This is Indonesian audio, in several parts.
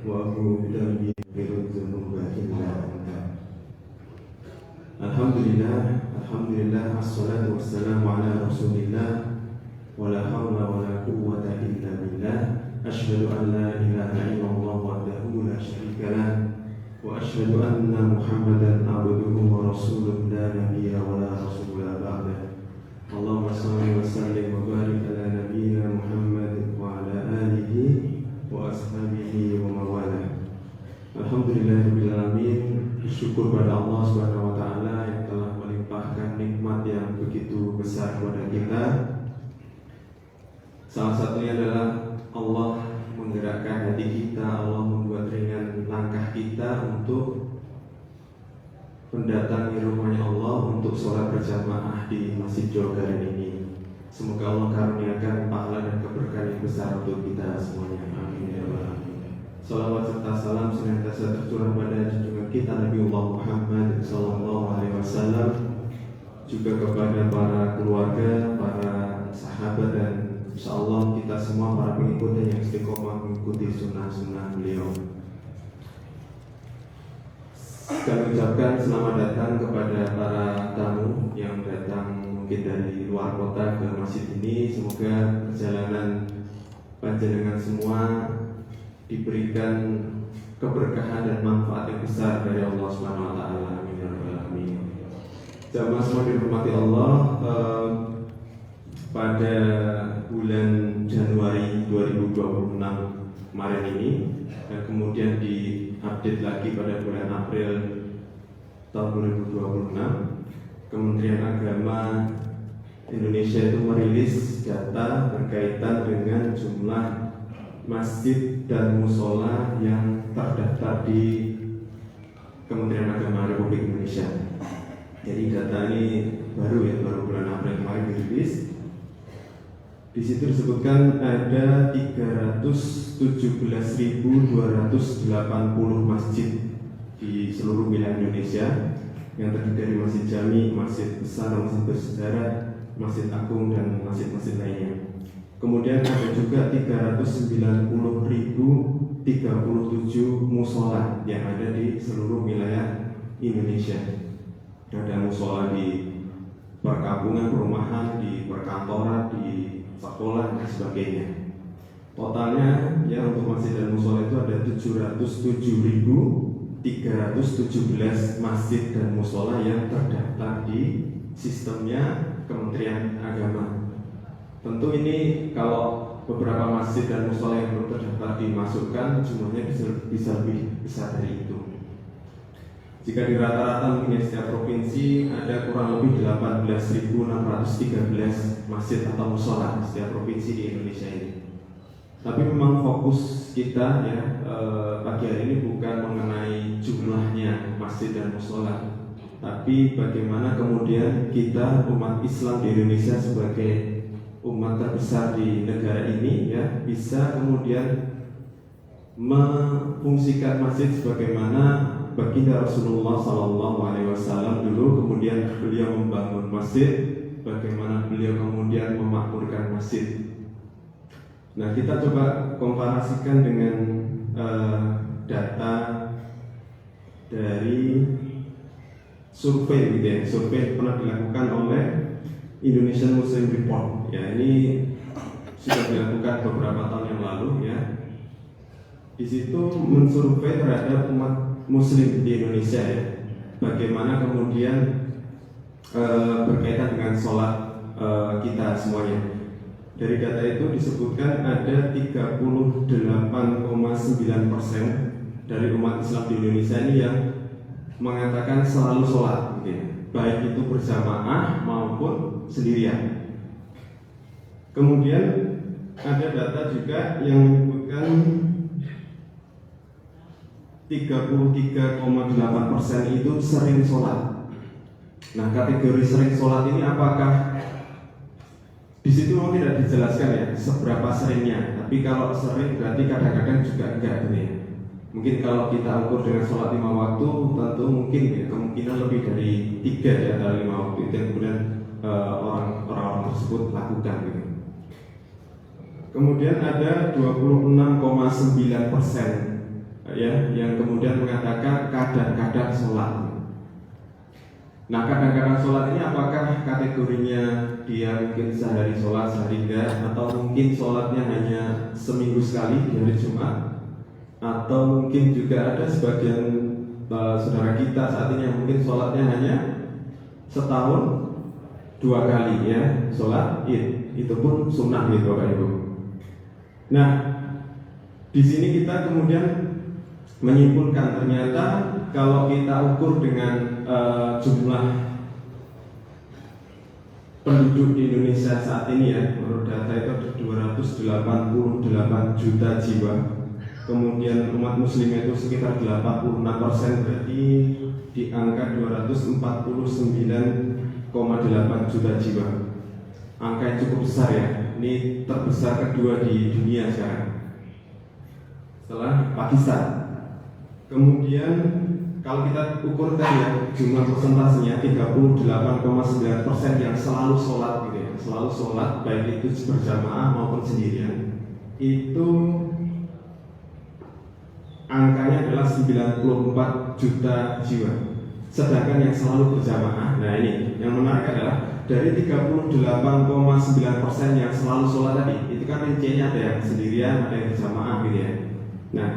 وأبوء بذنبي الذنوب إلا أنت. Alhamdulillah, assalatu wassalamu ala rasulillah, wala hawla wala quwwata illa billah. Asyhadu an la ilaha illallah wahdahu la syarika lah, wa asyhadu anna Muhammadan abduhu wa rasuluhu la nabiyya wa la rasula ba'dah. Allahumma shalli wa sallim wa barik ala nabiyyina Muhammad wa ala alihi wa ashabihi wa mawalah. Alhamdulillahirabbil alamin. Syukur pada Allah Subhanahu wa taala yang telah melimpahkan nikmat yang begitu besar kepada kita. Salah satunya adalah Allah menggerakkan hati kita, Allah membuat ringan langkah kita untuk mendatangi rumahnya Allah untuk sholat berjamaah di Masjid Jawa Garin ini. Semoga Allah karuniakan pahala dan keberkahan yang besar untuk kita semuanya. Amin ya rabbal alamin. Salawat serta salam senantiasa tercurah pada junjungan kita Nabiullah Muhammad sallallahu alaihi wasallam, juga kepada para keluarga, para sahabat, dan insyaallah kita semua para pengikutnya yang istiqomah mengikuti sunnah-sunnah beliau. Kami ucapkan selamat datang kepada para tamu yang datang mungkin dari luar kota ke masjid ini. Semoga perjalanan panjenengan semua diberikan keberkahan dan manfaat yang besar dari Allah Subhanahu wa taala. Amin ya rabbal alamin. Jamaah semua dirahmati Allah, pada bulan Januari 2026 kemarin ini, dan kemudian diupdate lagi pada bulan April tahun 2026, Kementerian Agama Indonesia itu merilis data berkaitan dengan jumlah masjid dan musola yang terdaftar di Kementerian Agama Republik Indonesia. Jadi data ini baru bulan April kemarin dirilis. Di situ disebutkan ada 317.280 masjid di seluruh wilayah Indonesia, yang terdiri dari masjid jami, masjid besar, masjid bersejarah, masjid agung, dan masjid-masjid lainnya. Kemudian ada juga 390.037 musola yang ada di seluruh wilayah Indonesia. Ada musola di perkampungan, perumahan, di perkantoran, di sekolah, dan sebagainya. Totalnya ya untuk masjid dan musola itu ada 707.317 masjid dan musola yang terdaftar di sistemnya Kementerian Agama. Tentu ini kalau beberapa masjid dan musola yang belum terdaftar dimasukkan, jumlahnya bisa lebih besar dari itu. Jika di rata-rata mungkin setiap provinsi ada kurang lebih 18.613 masjid atau musola setiap provinsi di Indonesia ini. Tapi memang fokus kita pagi hari ini bukan mengenai jumlahnya masjid dan musola, tapi bagaimana kemudian kita umat Islam di Indonesia sebagai umat terbesar di negara ini bisa kemudian memfungsikan masjid sebagaimana baginda Rasulullah SAW dulu, kemudian beliau membangun masjid, bagaimana beliau kemudian memakmurkan masjid. Nah, kita coba komparasikan dengan data dari survei survei pernah dilakukan oleh Indonesian Muslim Report. Ini sudah dilakukan beberapa tahun yang lalu Di situ mensurvei terhadap umat Muslim di Indonesia bagaimana kemudian berkaitan dengan sholat kita semuanya. Dari data itu disebutkan ada 38,9% dari umat Islam di Indonesia ini yang mengatakan selalu sholat, baik itu berjamaah maupun sendirian. Kemudian ada data juga yang menyebutkan 33,8% itu sering sholat. Nah, kategori sering sholat ini apakah di situ memang tidak dijelaskan seberapa seringnya. Tapi kalau sering berarti kadang-kadang juga enggak Mungkin kalau kita ukur dengan sholat 5 waktu, tentu mungkin kemungkinan lebih dari 3 di antara 5 waktu itu yang kemudian orang-orang tersebut lakukan Kemudian ada 26,9% ya yang kemudian mengatakan kadang-kadang sholat. Nah, kadang-kadang sholat ini apakah kategorinya dia mungkin sehari sholat, sehari enggak, atau mungkin sholatnya hanya seminggu sekali di hari Jumat, atau mungkin juga ada sebagian saudara kita saat ini yang mungkin sholatnya hanya setahun 2 kali ya, sholat Id, itu pun sunnah gitu Bapak Ibu. Nah, di sini kita kemudian menyimpulkan ternyata kalau kita ukur dengan jumlah penduduk di Indonesia saat ini ya, menurut data itu ada 288 juta jiwa. Kemudian umat muslim itu sekitar 86%, berarti di angka 249,8 juta jiwa. Angka yang cukup besar ya. Ini terbesar kedua di dunia sekarang setelah Pakistan. Kemudian kalau kita ukur tadi ya, jumlah persentasenya 38,9% yang selalu sholat gitu ya, selalu sholat baik itu berjamaah maupun sendirian. Itu angkanya adalah 94 juta jiwa. Sedangkan yang selalu berjamaah, nah ini yang menarik adalah dari 38,9% yang selalu sholat tadi, itu kan rinciannya ada yang sendirian, ada yang berjamaah gitu ya. Nah,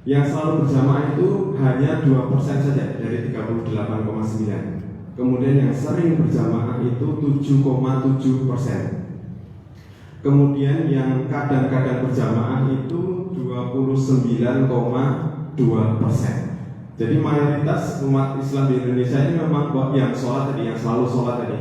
yang selalu berjamaah itu hanya 2% saja dari 38,9. Kemudian yang sering berjamaah itu 7,7%. Kemudian yang kadang-kadang berjamaah itu 29,2%. Jadi mayoritas umat Islam di Indonesia ini memang yang sholat tadi, yang selalu sholat tadi,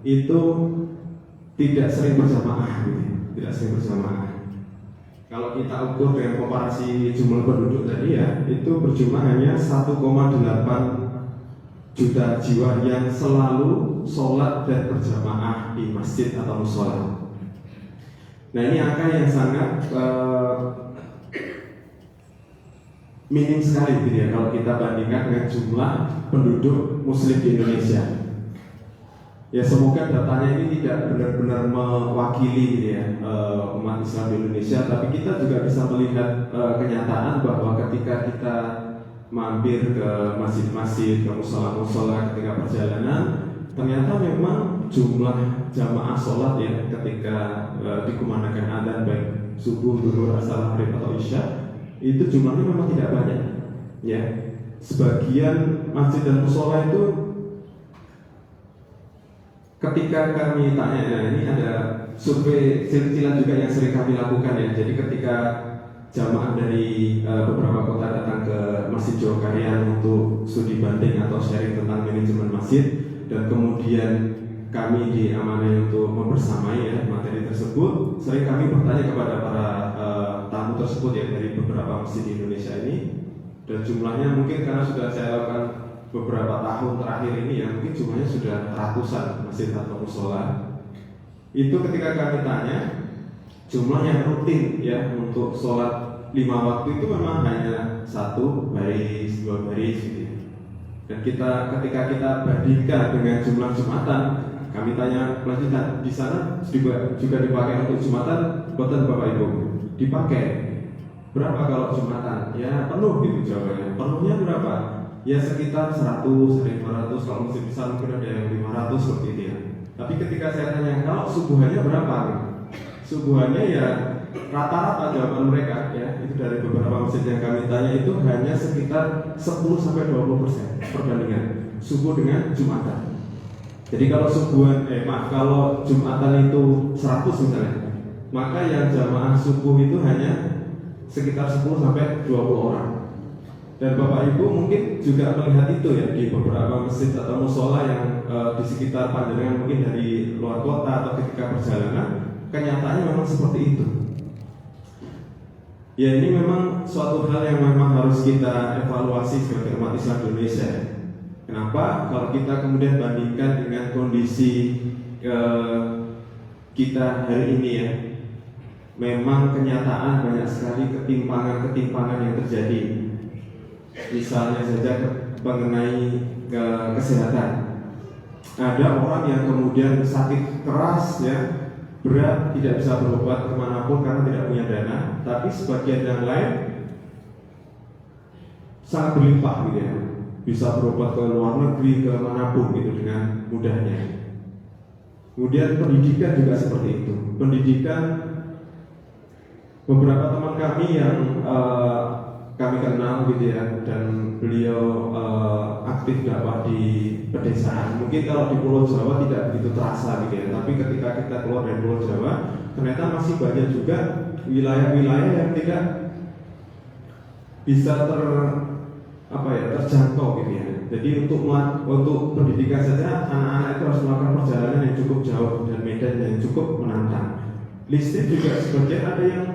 itu tidak sering berjamaah, gitu. Tidak sering berjamaah. Kalau kita ukur dengan komparasi jumlah penduduk tadi ya, itu berjumlah hanya 1,8 juta jiwa yang selalu sholat dan berjamaah di masjid atau mushola. Nah, ini angka yang sangat minim sekali gitu ya kalau kita bandingkan dengan jumlah penduduk muslim di Indonesia. Ya, semoga datanya ini tidak benar-benar mewakili gitu ya umat Islam di Indonesia, tapi kita juga bisa melihat kenyataan bahwa ketika kita mampir ke masjid-masjid, ke mushola-mushola ketika perjalanan, ternyata memang jumlah jamaah sholat ya ketika dikumandangkan adzan baik subuh, zuhur, asar, maghrib atau isya, itu jumlahnya memang tidak banyak ya. Sebagian masjid dan mushola itu ketika kami tanya, nah ini ada survei silsilah juga yang sering kami lakukan ya. Jadi ketika jamaah dari beberapa kota datang ke Masjid Jogarian untuk studi banding atau sharing tentang manajemen masjid, dan kemudian kami diamanai untuk membersamai ya materi tersebut, sering kami bertanya kepada para tamu tersebut ya dari beberapa masjid di Indonesia ini, dan jumlahnya mungkin karena sudah saya lakukan beberapa tahun terakhir ini ya, mungkin jumlahnya sudah ratusan masjid atau mushola. Itu ketika kami tanya, jumlah yang rutin ya untuk sholat 5 waktu itu memang hanya 1 baris, 2 baris gitu ya. Dan ketika kita bandingkan dengan jumlah Jumatan, kami tanya lanjutan, di sana juga dipakai untuk Jumatan, betul Bapak Ibu? Dipakai. Berapa kalau Jumatan? Ya penuh gitu jawabannya. Penuhnya berapa? Ya sekitar 100, 1.500, kalau masih besar mungkin ada yang 500 seperti itu ya. Tapi ketika saya tanya, kalau subuhannya berapa? Subuhannya ya rata-rata jawaban mereka ya, itu dari beberapa masjid yang kami tanya itu hanya sekitar 10-20% perbandingan subuh dengan Jumatan. Jadi kalau kalau Jumatan itu 100 misalnya, maka yang jamaah subuh itu hanya sekitar 10-20 orang. Dan Bapak Ibu mungkin juga melihat itu ya di beberapa masjid atau mushola yang di sekitar panjenengan mungkin dari luar kota atau ketika perjalanan, kenyataannya memang seperti itu. Ya, ini memang suatu hal yang memang harus kita evaluasi sebagai umat Islam Indonesia. Kenapa? Kalau kita kemudian bandingkan dengan kondisi kita hari ini ya, memang kenyataan banyak sekali ketimpangan yang terjadi. Misalnya saja mengenai kesehatan, ada orang yang kemudian sakit keras ya, berat, tidak bisa berobat kemanapun karena tidak punya dana. Tapi sebagian yang lain sangat berlimpah gitu ya, bisa berobat ke luar negeri, ke manapun gitu dengan mudahnya. Kemudian pendidikan juga seperti itu. Pendidikan, beberapa teman kami yang kami kenal gitu ya, dan beliau aktif dakwah di pedesaan. Mungkin kalau di Pulau Jawa tidak begitu terasa gitu ya, tapi ketika kita keluar dari Pulau Jawa, ternyata masih banyak juga wilayah-wilayah yang tidak bisa terjangkau gitu ya. Jadi untuk pendidikan saja anak-anak itu harus melakukan perjalanan yang cukup jauh dan medan yang cukup menantang. Listrik juga sebagian ada yang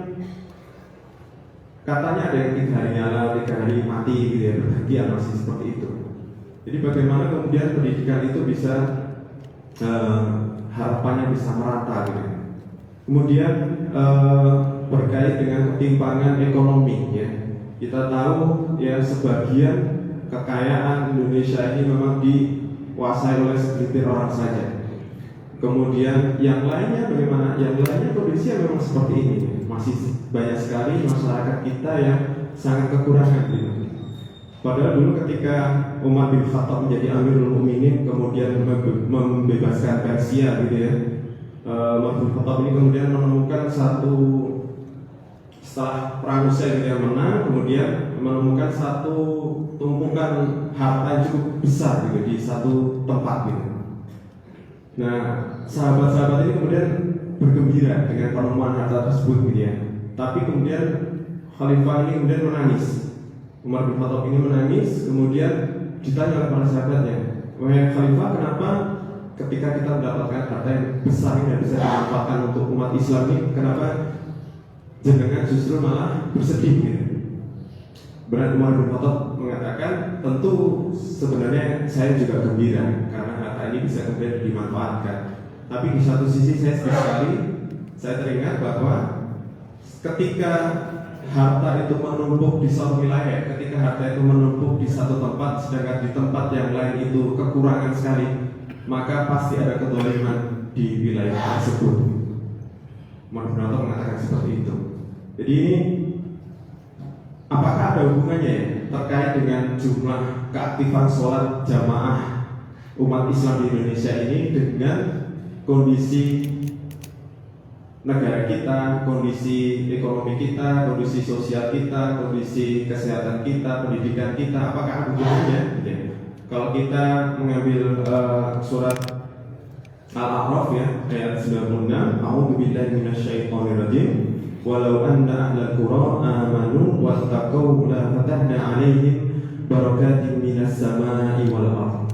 katanya ada yang 3 hari nyala, 3 hari mati gitu ya, bergantian masih seperti itu. Jadi bagaimana kemudian pendidikan itu bisa harapannya bisa merata gitu. Kemudian berkait dengan ketimpangan ekonomi ya. Kita tahu ya sebagian kekayaan Indonesia ini memang dikuasai oleh segelintir orang saja. Kemudian yang lainnya bagaimana? Yang lainnya kondisinya memang seperti ini. Masih banyak sekali masyarakat kita yang sangat kekurangan gitu. Padahal dulu ketika Umar bin Khattab menjadi Amirul Mukminin, kemudian membebaskan Persia gitu ya, Umar bin Khattab ini kemudian menemukan setelah perang Husain yang menang, kemudian menemukan satu tumpukan harta yang cukup besar gitu di satu tempat gitu. Nah, sahabat-sahabat ini kemudian bergembira dengan penemuan harta tersebut gitu ya. Tapi kemudian Khalifah ini kemudian menangis. Umar bin Khattab ini menangis, kemudian ditanya oleh para sahabatnya, "Wahai Khalifah, kenapa ketika kita mendapatkan harta yang besar ini bisa dimanfaatkan untuk umat Islam ini, kenapa jenengan justru malah bersedih gitu?" Benar, Umar bin Khattab mengatakan, tentu sebenarnya saya juga gembira karena harta ini bisa kemudian dimanfaatkan. Tapi di satu sisi saya sedih sekali, saya teringat bahwa ketika harta itu menumpuk di suatu wilayah, ketika harta itu menumpuk di satu tempat, sedangkan di tempat yang lain itu kekurangan sekali, maka pasti ada kezaliman di wilayah tersebut. Umar bin Khattab mengatakan seperti itu. Jadi ini apakah ada hubungannya ya terkait dengan jumlah keaktifan sholat jamaah umat Islam di Indonesia ini dengan kondisi negara kita, kondisi ekonomi kita, kondisi sosial kita, kondisi kesehatan kita, pendidikan kita? Apakah ada hubungannya? Ya. Kalau kita mengambil surat Al-A'raf ya, ayat 96, A'udzubillahi minasyaitonirrajim. Walau anna ahlal qura amanu wattaqau la fatahna 'alaihim barakatin minas samai wal ardh.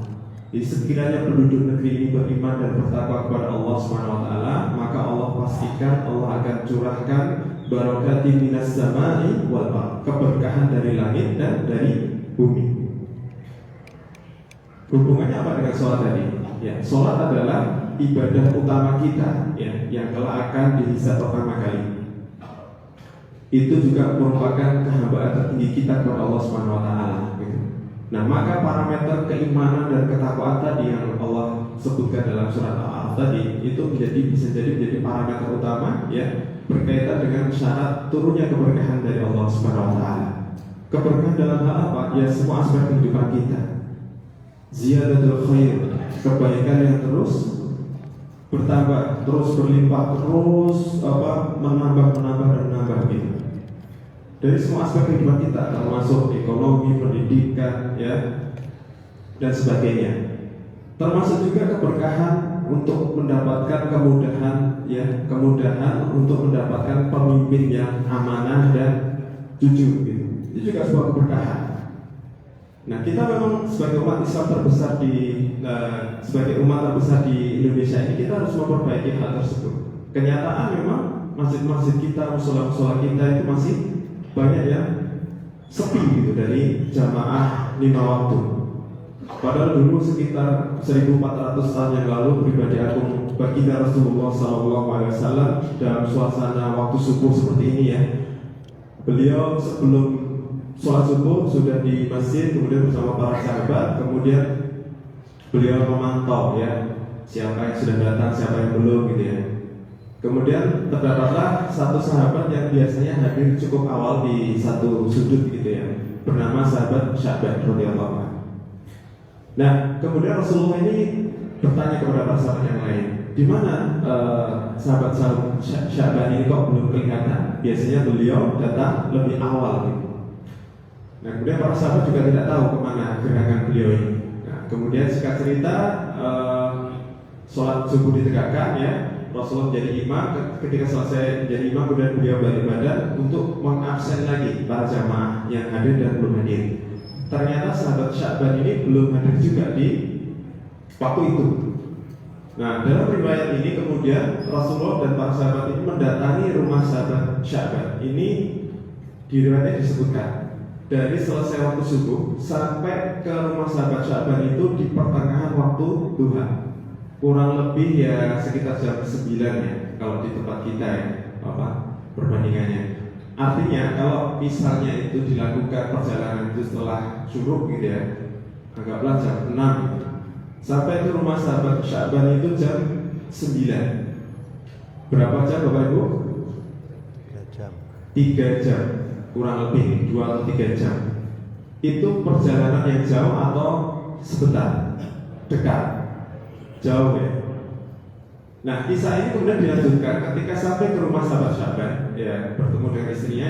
Jadi sekiranya penduduk negeri ini beriman dan bertakwa kepada Allah SWT, maka Allah pastikan Allah akan curahkan barakatin minas samai wal ardh, keberkahan dari langit dan dari bumi. Hubungannya apa dengan sholat tadi? Ya, sholat adalah ibadah utama kita ya, yang kelak akan dihisab pertama kali. Itu juga merupakan kehambaan tertinggi kita kepada Allah SWT gitu. Nah, maka parameter keimanan dan ketakwaan tadi yang Allah sebutkan dalam surat Al-A'raf tadi itu bisa jadi menjadi parameter utama ya, berkaitan dengan syarat turunnya keberkahan dari Allah SWT. Keberkahan dalam hal apa? Ya semua aspek kehidupan kita. Ziyadatul khair, kebaikan yang terus bertambah, terus berlimpah, terus menambah gitu. Dari semua aspek kehidupan kita, termasuk ekonomi, pendidikan, ya, dan sebagainya. Termasuk juga keberkahan untuk mendapatkan kemudahan, ya, kemudahan untuk mendapatkan pemimpin yang amanah dan jujur, gitu. Itu juga sebuah keberkahan. Nah, kita memang sebagai umat Islam terbesar sebagai umat terbesar di Indonesia ini, kita harus memperbaiki hal tersebut. Kenyataan memang masjid-masjid kita, musola-musola kita itu masih banyak yang sepi gitu dari jamaah 5 waktu. Padahal dulu sekitar 1400 tahun yang lalu pribadi agung baginda Rasulullah SAW dalam suasana waktu subuh seperti ini ya, beliau sebelum sholat subuh sudah di masjid, kemudian bersama para sahabat, kemudian beliau memantau ya siapa yang sudah datang, siapa yang belum gitu ya. Kemudian terdapatlah satu sahabat yang biasanya hadir cukup awal di satu sudut gitu ya. bernama sahabat Sya'ban radhiyallahu anhu. Nah, kemudian Rasulullah ini bertanya kepada para sahabat yang lain, di mana sahabat Sya'ban ini kok belum kelihatan? Biasanya beliau datang lebih awal gitu. Nah, kemudian para sahabat juga tidak tahu kemana gerangan beliau ini. Nah, kemudian singkat cerita, sholat subuh ditegakkan ya, Rasulullah jadi imam. Ketika selesai jadi imam, kemudian beliau balik badan untuk mengabsen lagi para jamaah yang hadir dan belum hadir. Ternyata sahabat Sya'ban ini belum hadir juga di waktu itu. Nah, dalam riwayat ini kemudian Rasulullah dan para sahabat ini mendatangi rumah sahabat Sya'ban. Ini di riwayatnya disebutkan dari selesai waktu subuh sampai ke rumah sahabat Sya'ban itu di pertengahan waktu duha. Kurang lebih ya sekitar jam 9 ya kalau di tempat kita ya, perbandingannya. Artinya kalau misalnya itu dilakukan perjalanan itu setelah syuruk gitu ya, anggaplah jam 6 gitu. Sampai ke rumah sahabat Sya'ban itu jam 9. Berapa jam Bapak Ibu? 3 jam. 3 jam, kurang lebih 2 atau 3 jam. Itu perjalanan yang jauh atau sebentar? Dekat? Jauh ya. Nah, kisah ini kemudian dilanjutkan ketika sampai ke rumah sahabat Sya'ban, ya, bertemu dengan istrinya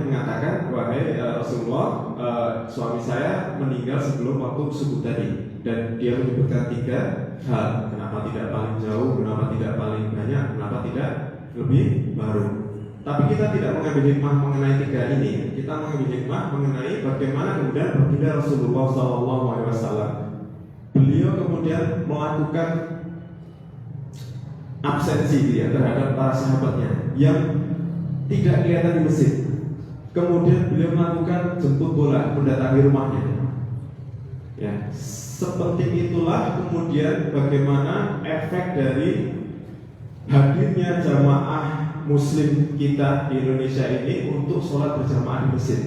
mengatakan, wahai Rasulullah, suami saya meninggal sebelum waktu subuh tadi, dan dia menyebutkan 3 hal, kenapa tidak paling jauh, kenapa tidak paling banyak, kenapa tidak lebih baru. Tapi kita tidak mengambil hikmah mengenai 3 ini, kita mengambil hikmah mengenai bagaimana kemudian baginda Rasulullah SAW. Beliau kemudian melakukan absensi dia terhadap para sahabatnya yang tidak kelihatan di masjid. Kemudian beliau melakukan jemput bola, mendatangi rumahnya. Ya, seperti itulah kemudian bagaimana efek dari hadirnya jamaah Muslim kita di Indonesia ini untuk sholat berjamaah di masjid.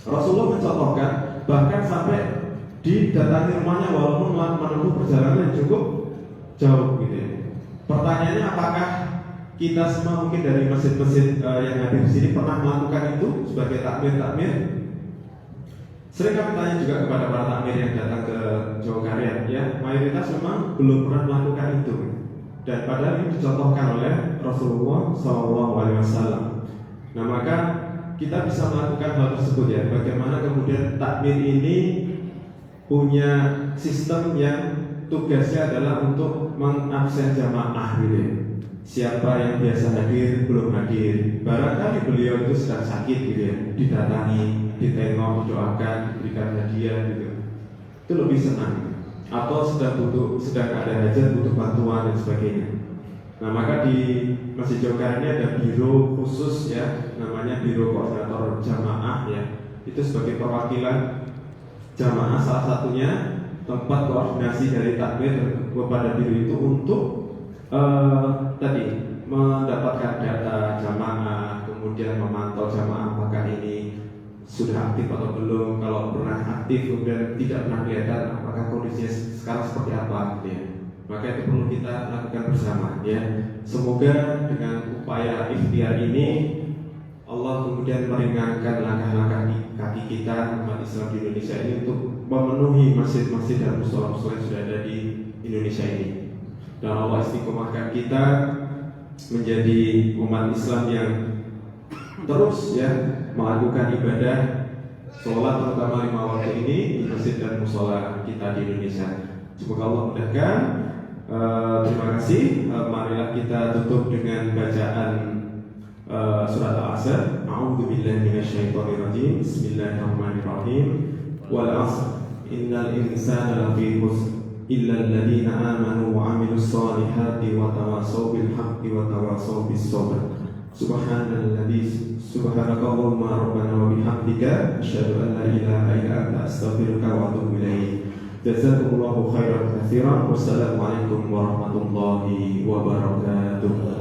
Rasulullah mencontohkan bahkan sampai didatangi rumahnya walaupun menempuh perjalanan yang cukup jauh gitu ya. Pertanyaannya, apakah kita semua mungkin dari masjid-masjid yang hadir di sini pernah melakukan itu sebagai takmir? Sering kami tanya juga kepada para takmir yang datang ke Jawa Karya, ya, mayoritas memang belum pernah melakukan itu. Dan padahal ini dicontohkan oleh Rasulullah SAW. Nah, maka kita bisa melakukan hal tersebut ya. Bagaimana kemudian takmir ini punya sistem yang tugasnya adalah untuk mengabsen jamaah gitu ya. Siapa yang biasa hadir belum hadir, barangkali beliau itu sedang sakit gitu ya, didatangi, ditengok, didoakan, diberikan hadiah gitu, itu lebih senang. Atau sedang ada hajat, butuh bantuan dan sebagainya. Nah, maka di Masjid Jogar ini ada biro khusus ya, namanya Biro Koordinator Jamaah ya. Itu sebagai perwakilan jamaah, salah satunya tempat koordinasi dari takmir kepada biro itu untuk tadi mendapatkan data jamaah, kemudian memantau jamaah apakah ini sudah aktif atau belum. Kalau pernah aktif kemudian tidak pernah kelihatan, apakah kondisinya sekarang seperti apa gitu ya. Maka itu perlu kita lakukan bersama ya. Semoga dengan upaya ikhtiar ini Allah kemudian meringankan langkah-langkah kaki kita umat Islam di Indonesia ini untuk memenuhi masjid-masjid dan mushola-mushola yang sudah ada di Indonesia ini. Dan Allah istiqomahkan kita menjadi umat Islam yang terus ya melakukan ibadah sholat terutama 5 waktu ini di masjid dan mushola kita di Indonesia. Semoga Allah mudahkan. Terima kasih. Marilah kita tutup dengan bacaan surat Al-Asr. A'udzubillahi minasyaitonirrajim. Bismillahirrahmanirrahim. Wal 'asr. Innal insana lafi khusr illa alladziina aamanu wa 'amilus shalihati wa tawassaw bil haqqi wa tawassaw bis sabr. Subhanakallahumma rabbana wa bihamdika asyhadu an la ilaha illa anta astaghfiruka wa atubu ilaik. Jazakumullahu khairan katsiran. Wassalamualaikum warahmatullahi wabarakatuh.